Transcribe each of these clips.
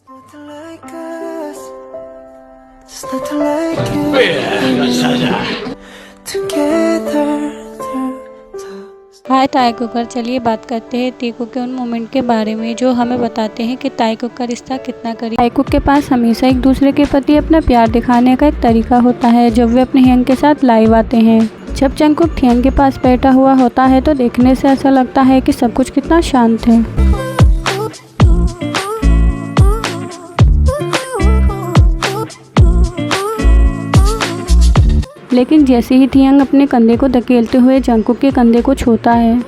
हाय ताई कुकर, चलिए बात करते हैं टीकू के उन मोमेंट के बारे में जो हमें बताते हैं कि ताई कुक का रिश्ता कितना करीब। ताई कुक के पास हमेशा एक दूसरे के प्रति अपना प्यार दिखाने का एक तरीका होता है। जब वे अपने हियंग के साथ लाइव आते हैं, जब जंगकुक हियंग के पास बैठा हुआ होता है तो देखने से ऐसा लगता है कि सब कुछ कितना शांत है। लेकिन जैसे ही थियंग अपने कंधे को धकेलते हुए जंगकुक के कंधे को छूता है,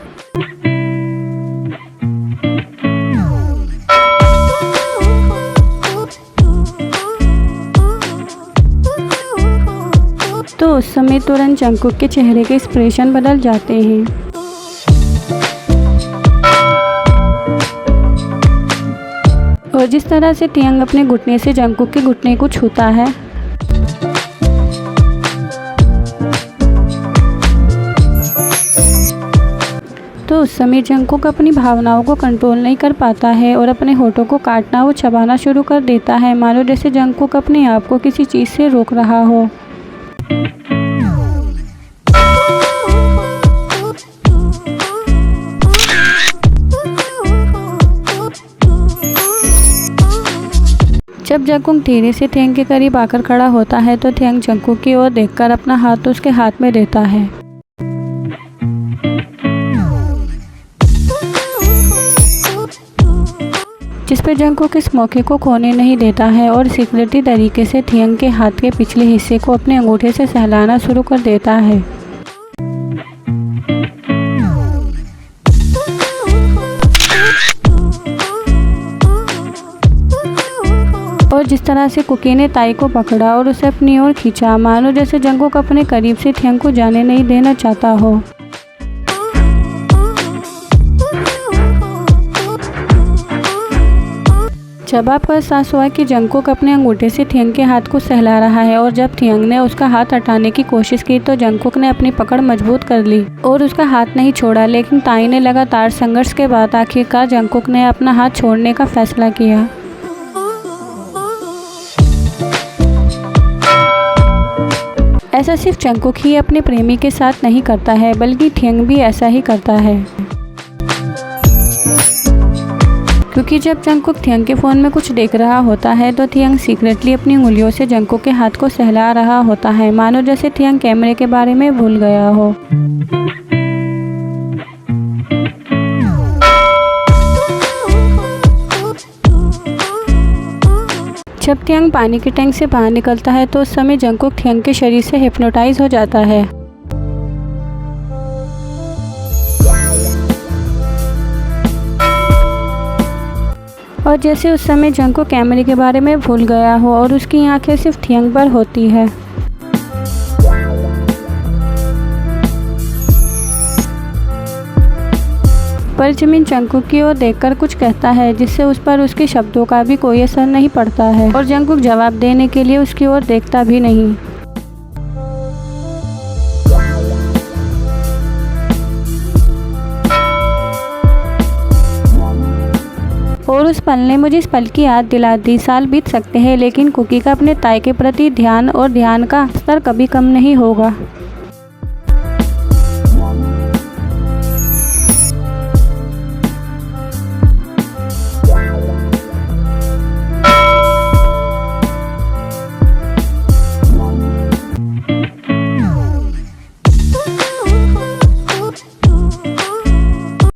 तो उस समय तुरंत जंगकुक के चेहरे के एक्सप्रेशन बदल जाते हैं। और जिस तरह से थियंग अपने घुटने से जंगकुक के घुटने को छूता है, तो उस समय जंगकुक अपनी भावनाओं को कंट्रोल नहीं कर पाता है और अपने होठों को काटना व चबाना शुरू कर देता है, मानो जैसे जंगकुक अपने आप को किसी चीज़ से रोक रहा हो। जब जंगकुक धीरे से थियंग के करीब आकर खड़ा होता है तो थियंग जंगकुक की ओर देखकर अपना हाथ उसके हाथ में देता है। जिस पर जंगकुक इस मौके को खोने नहीं देता है और सीक्रेटली तरीके से थियंग के हाथ के पिछले हिस्से को अपने अंगूठे से सहलाना शुरू कर देता है। और जिस तरह से कुकी ने ताई को पकड़ा और उसे अपनी ओर खींचा, मानो जैसे जंगकुक अपने करीब से थियंग को जाने नहीं देना चाहता हो। जब आपको एहसास हुआ कि जंगकुक अपने अंगूठे से थियंग के हाथ को सहला रहा है और जब थियंग ने उसका हाथ हटाने की कोशिश की तो जंगकुक ने अपनी पकड़ मजबूत कर ली और उसका हाथ नहीं छोड़ा। लेकिन ताई ने लगातार संघर्ष के बाद आखिरकार जंगकुक ने अपना हाथ छोड़ने का फैसला किया। ऐसा सिर्फ जंगकुक ही अपने प्रेमी के साथ नहीं करता है, बल्कि थियंग भी ऐसा ही करता है। क्योंकि जब जंगकुक थियंग के फ़ोन में कुछ देख रहा होता है तो थियंग सीक्रेटली अपनी उंगलियों से जंगकुक के हाथ को सहला रहा होता है, मानो जैसे थियंग कैमरे के बारे में भूल गया हो। जब थियंग पानी के टैंक से बाहर निकलता है तो उस समय जंगकुक थियंग के शरीर से हिप्नोटाइज हो जाता है। और जैसे उस समय जंगकुक कैमरे के बारे में भूल गया हो और उसकी आंखें सिर्फ थियंग पर होती है। पर जिमिन जंगकुक की ओर देखकर कुछ कहता है, जिससे उस पर उसके शब्दों का भी कोई असर नहीं पड़ता है और जंगकुक जवाब देने के लिए उसकी ओर देखता भी नहीं। और उस पल ने मुझे इस पल की याद दिला दी। साल बीत सकते हैं लेकिन कुकी का अपने ताई के प्रति ध्यान और ध्यान का स्तर कभी कम नहीं होगा।